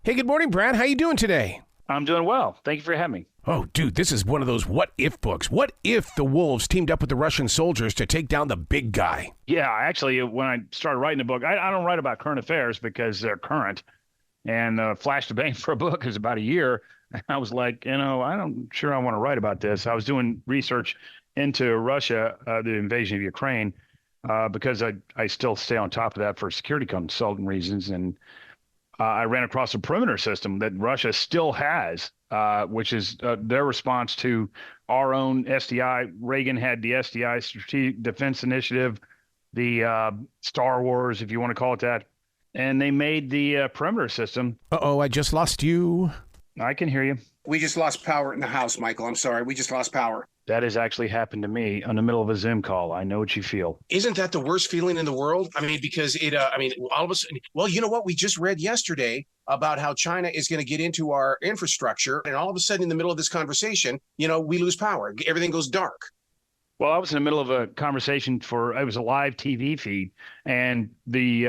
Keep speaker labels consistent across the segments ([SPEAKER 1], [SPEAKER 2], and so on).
[SPEAKER 1] Hey, good morning, Brad. How you doing today?
[SPEAKER 2] I'm doing well. Thank you for having me.
[SPEAKER 1] Oh, dude, this is one of those what-if books. What if the wolves teamed up with the Russian soldiers to take down the big guy?
[SPEAKER 2] Yeah, actually, when I started writing the book, I don't write about current affairs because they're current. And Flash to Bang for a book is about a year. I was like, I don't sure I want to write about this. I was doing research into Russia, the invasion of Ukraine, because I still stay on top of that for security consultant reasons. And I ran across a perimeter system that Russia still has, which is their response to our own SDI. Reagan had the SDI, Strategic Defense Initiative, the Star Wars, if you want to call it that. And they made the perimeter system.
[SPEAKER 1] Uh-oh, I just lost you.
[SPEAKER 2] I can hear you.
[SPEAKER 3] We just lost power in the house, Michael. I'm sorry. We just lost power.
[SPEAKER 2] That has actually happened to me in the middle of a Zoom call. I know what you feel.
[SPEAKER 3] Isn't that the worst feeling in the world? I mean, because all of a sudden, well, you know what? We just read yesterday about how China is going to get into our infrastructure. And all of a sudden, in the middle of this conversation, we lose power. Everything goes dark.
[SPEAKER 2] Well, I was in the middle of a conversation it was a live TV feed, and we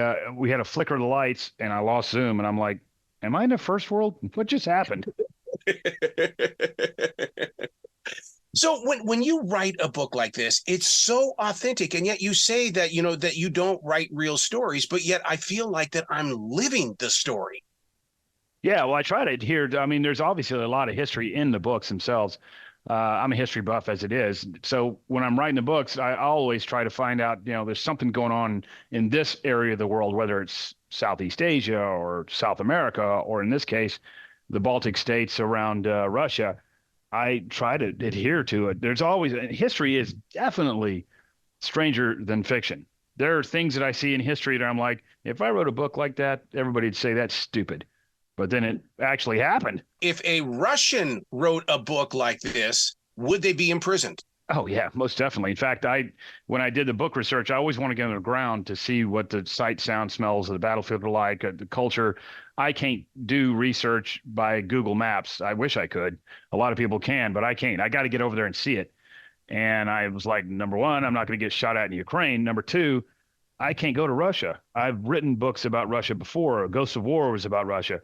[SPEAKER 2] had a flicker of the lights, and I lost Zoom, and I'm like, am I in the first world? What just happened?
[SPEAKER 3] So when you write a book like this, it's so authentic, and yet you say that, that you don't write real stories, but yet I feel like that I'm living the story.
[SPEAKER 2] Yeah, well, I try to adhere to, there's obviously a lot of history in the books themselves. I'm a history buff as it is. So when I'm writing the books, I always try to find out, there's something going on in this area of the world, whether it's Southeast Asia or South America, or in this case, the Baltic states around Russia. I try to adhere to it. History is definitely stranger than fiction. There are things that I see in history that I'm like, if I wrote a book like that, everybody'd say that's stupid. But then it actually happened.
[SPEAKER 3] If a Russian wrote a book like this, would they be imprisoned?
[SPEAKER 2] Oh, yeah, most definitely. In fact, when I did the book research, I always want to get on the ground to see what the sight, sound, smells of the battlefield are like, the culture. I can't do research by Google Maps. I wish I could. A lot of people can, but I can't. I got to get over there and see it. And I was like, number one, I'm not going to get shot at in Ukraine. Number two, I can't go to Russia. I've written books about Russia before. Ghosts of War was about Russia,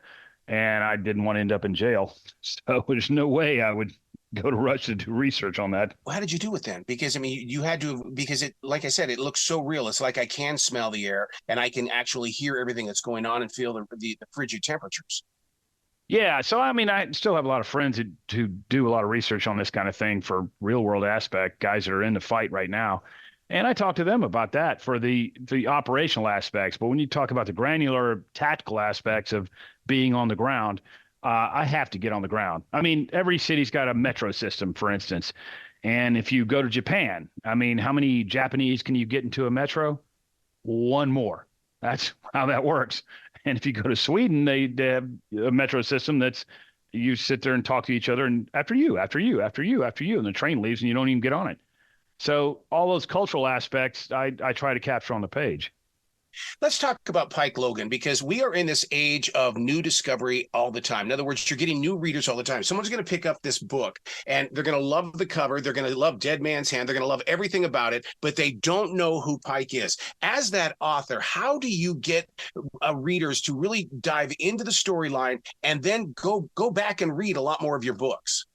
[SPEAKER 2] and I didn't want to end up in jail. So there's no way I would go to Russia to do research on that.
[SPEAKER 3] Well, how did you do it then? Because you had to, because it, like I said, it looks so real. It's like I can smell the air and I can actually hear everything that's going on and feel the frigid temperatures.
[SPEAKER 2] Yeah, so I still have a lot of friends who do a lot of research on this kind of thing for real world aspect, guys that are in the fight right now. And I talk to them about that for the operational aspects. But when you talk about the granular tactical aspects of being on the ground, I have to get on the ground. Every city's got a metro system, for instance. And if you go to Japan, how many Japanese can you get into a metro? One more. That's how that works. And if you go to Sweden, they have a metro system that's you sit there and talk to each other, and after you, and the train leaves and you don't even get on it. So all those cultural aspects, I try to capture on the page.
[SPEAKER 3] Let's talk about Pike Logan, because we are in this age of new discovery all the time. In other words, you're getting new readers all the time. Someone's going to pick up this book and they're going to love the cover. They're going to love Dead Man's Hand. They're going to love everything about it, but they don't know who Pike is. As that author, how do you get readers to really dive into the storyline and then go back and read a lot more of your books?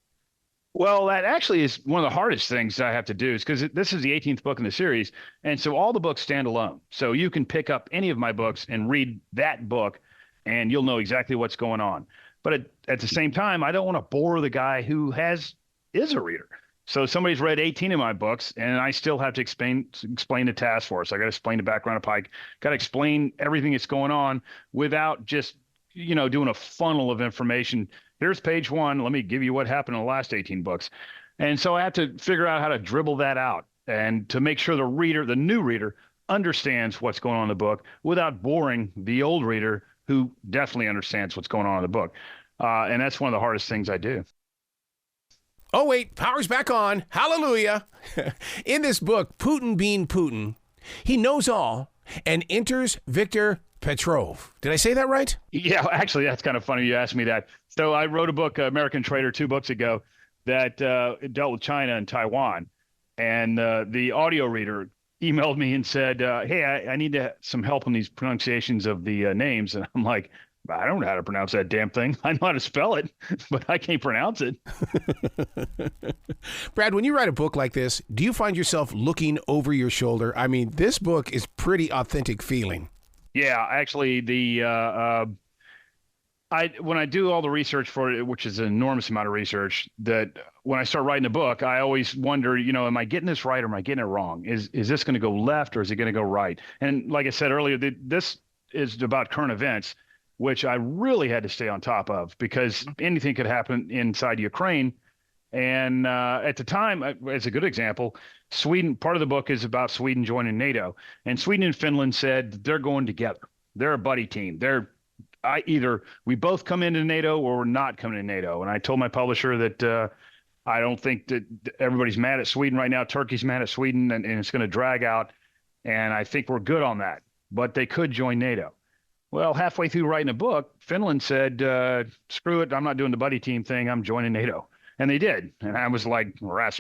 [SPEAKER 2] Well, that actually is one of the hardest things I have to do, is because this is the 18th book in the series. And so all the books stand alone. So you can pick up any of my books and read that book and you'll know exactly what's going on. But at the same time, I don't want to bore the guy who is a reader. So somebody's read 18 of my books and I still have to explain the task force. I got to explain the background of Pike, got to explain everything that's going on without just, doing a funnel of information. Here's page one. Let me give you what happened in the last 18 books. And so I have to figure out how to dribble that out and to make sure the new reader, understands what's going on in the book without boring the old reader who definitely understands what's going on in the book. And that's one of the hardest things I do.
[SPEAKER 1] Oh, wait, power's back on. Hallelujah. In this book, Putin being Putin, he knows all and enters Victor Petrov. Did I say that right?
[SPEAKER 2] Yeah, actually, that's kind of funny you asked me that. So I wrote a book, American Traitor, 2 books ago that dealt with China and Taiwan. And the audio reader emailed me and said, hey, I need some help on these pronunciations of the names. And I'm like, I don't know how to pronounce that damn thing. I know how to spell it, but I can't pronounce it.
[SPEAKER 1] Brad, when you write a book like this, do you find yourself looking over your shoulder? I mean, this book is pretty authentic feeling.
[SPEAKER 2] Yeah, actually, when I do all the research for it, which is an enormous amount of research, that when I start writing a book, I always wonder, am I getting this right or am I getting it wrong? Is this going to go left or is it going to go right? And like I said earlier, this is about current events, which I really had to stay on top of because anything could happen inside Ukraine. And at the time, as a good example, Sweden, part of the book is about Sweden joining NATO. And Sweden and Finland said they're going together. They're a buddy team. Either we both come into NATO or we're not coming to NATO. And I told my publisher that I don't think that everybody's mad at Sweden right now. Turkey's mad at Sweden, and it's going to drag out. And I think we're good on that. But they could join NATO. Well, halfway through writing a book, Finland said, screw it. I'm not doing the buddy team thing. I'm joining NATO. And they did. And I was like, rass,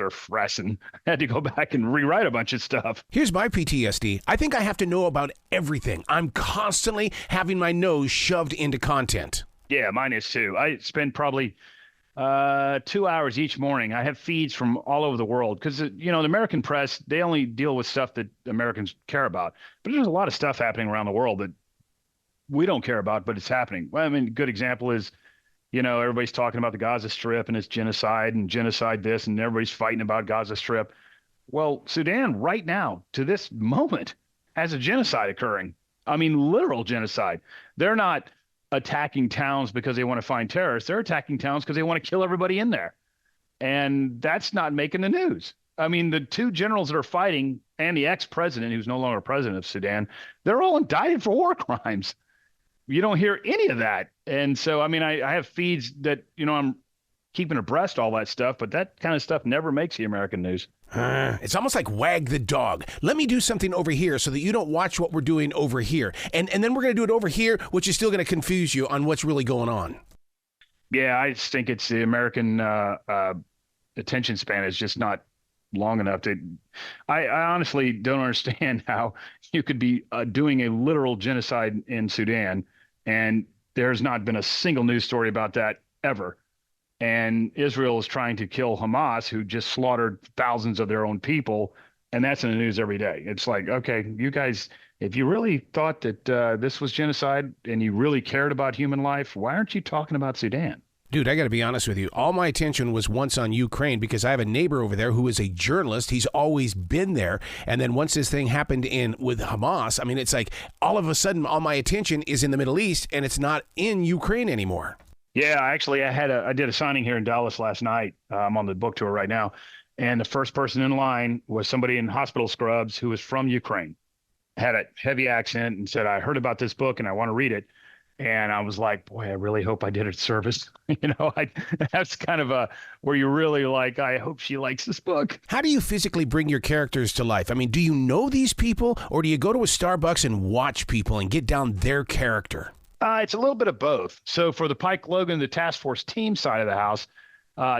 [SPEAKER 2] and had to go back and rewrite a bunch of stuff.
[SPEAKER 1] Here's my PTSD. I think I have to know about everything. I'm constantly having my nose shoved into content.
[SPEAKER 2] Yeah, mine is too. I spend probably 2 hours each morning. I have feeds from all over the world because, the American press, they only deal with stuff that Americans care about. But there's a lot of stuff happening around the world that we don't care about, but it's happening. Well, I mean, a good example is, everybody's talking about the Gaza Strip and it's genocide and genocide this, and everybody's fighting about Gaza Strip. Well, Sudan right now, to this moment, has a genocide occurring. I mean, literal genocide. They're not attacking towns because they want to find terrorists. They're attacking towns because they want to kill everybody in there. And that's not making the news. I mean, the two generals that are fighting and the ex-president, who's no longer president of Sudan, they're all indicted for war crimes. You don't hear any of that. And so, I mean, I have feeds that, I'm keeping abreast all that stuff, but that kind of stuff never makes the American news.
[SPEAKER 1] It's almost like wag the dog. Let me do something over here so that you don't watch what we're doing over here. And then we're going to do it over here, which is still going to confuse you on what's really going on.
[SPEAKER 2] Yeah, I just think it's the American attention span is just not long enough to. I honestly don't understand how you could be doing a literal genocide in Sudan, and there's not been a single news story about that ever. And Israel is trying to kill Hamas, who just slaughtered thousands of their own people, and that's in the news every day. It's like, okay, you guys, if you really thought that this was genocide and you really cared about human life, why aren't you talking about Sudan?
[SPEAKER 1] Dude, I got to be honest with you. All my attention was once on Ukraine because I have a neighbor over there who is a journalist. He's always been there. And then once this thing happened with Hamas, I mean, it's like all of a sudden all my attention is in the Middle East and it's not in Ukraine anymore.
[SPEAKER 2] Yeah, actually, I did a signing here in Dallas last night. I'm on the book tour right now. And the first person in line was somebody in hospital scrubs who was from Ukraine, had a heavy accent and said, I heard about this book and I want to read it. And I was like, boy, I really hope I did it service. That's kind of where you're really like, I hope she likes this book.
[SPEAKER 1] How do you physically bring your characters to life? I mean, do you know these people or do you go to a Starbucks and watch people and get down their character?
[SPEAKER 2] It's a little bit of both. So for the Pike Logan, the Taskforce team side of the house,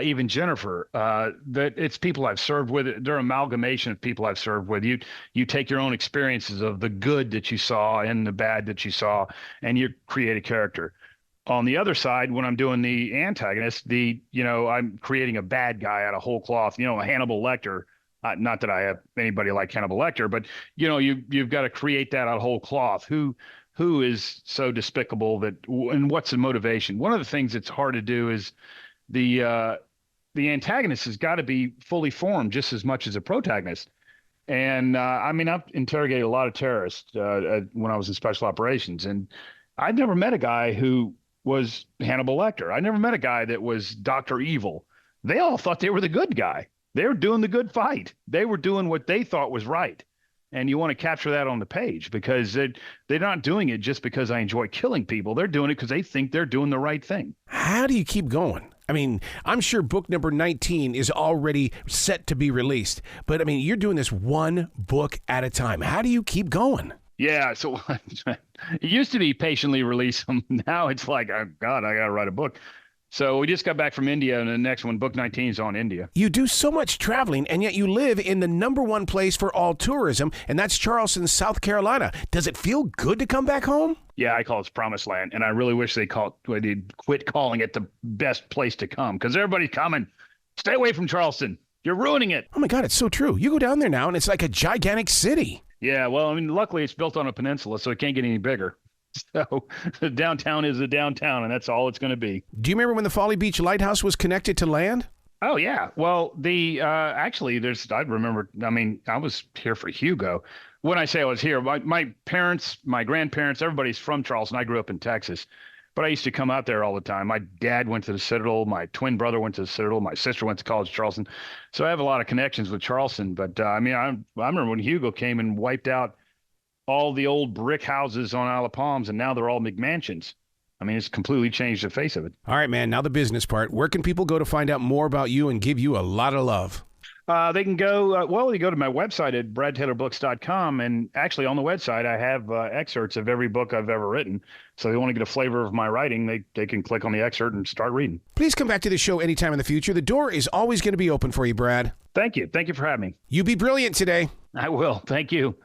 [SPEAKER 2] even Jennifer, that it's people I've served with. They're amalgamation of people I've served with. You take your own experiences of the good that you saw and the bad that you saw, and you create a character. On the other side, when I'm doing the antagonist, I'm creating a bad guy out of whole cloth. A Hannibal Lecter. Not that I have anybody like Hannibal Lecter, but you've got to create that out of whole cloth. Who is so despicable and what's the motivation? One of the things that's hard to do is the antagonist has got to be fully formed just as much as a protagonist. And I've interrogated a lot of terrorists when I was in special operations, and I've never met a guy who was Hannibal Lecter. I never met a guy that was Dr. Evil. They all thought they were the good guy. They were doing the good fight. They were doing what they thought was right. And you want to capture that on the page because they're not doing it just because I enjoy killing people. They're doing it because they think they're doing the right thing.
[SPEAKER 1] How do you keep going? I mean, I'm sure book number 19 is already set to be released. But, I mean, you're doing this one book at a time. How do you keep going?
[SPEAKER 2] Yeah, so it used to be patiently release them. Now it's like, oh, God, I got to write a book. So we just got back from India, and the next one, book 19, is on India.
[SPEAKER 1] You do so much traveling, and yet you live in the #1 place for all tourism, and that's Charleston, South Carolina. Does it feel good to come back home?
[SPEAKER 2] Yeah, I call it promised land, and I really wish they'd quit calling it the best place to come, because everybody's coming. Stay away from Charleston. You're ruining it.
[SPEAKER 1] Oh, my God, it's so true. You go down there now, and it's like a gigantic city.
[SPEAKER 2] Yeah, well, I mean, luckily it's built on a peninsula, so it can't get any bigger. So the downtown is a downtown, and that's all it's going to be.
[SPEAKER 1] Do you remember when the Folly Beach Lighthouse was connected to land?
[SPEAKER 2] Oh, yeah. Well, actually, I remember, I mean, I was here for Hugo. When I say I was here, my parents, my grandparents, everybody's from Charleston. I grew up in Texas, but I used to come out there all the time. My dad went to the Citadel. My twin brother went to the Citadel. My sister went to college in Charleston. So I have a lot of connections with Charleston. But I mean, I remember when Hugo came and wiped out all the old brick houses on Isle of Palms, and now they're all McMansions. I mean, it's completely changed the face of it.
[SPEAKER 1] All right, man. Now the business part. Where can people go to find out more about you and give you a lot of love?
[SPEAKER 2] They can go, they go to my website at bradtaylor.books.com. And actually on the website, I have excerpts of every book I've ever written. So if they want to get a flavor of my writing, they can click on the excerpt and start reading.
[SPEAKER 1] Please come back to the show anytime in the future. The door is always going to be open for you, Brad.
[SPEAKER 2] Thank you. Thank you for having me.
[SPEAKER 1] You be brilliant today.
[SPEAKER 2] I will. Thank you.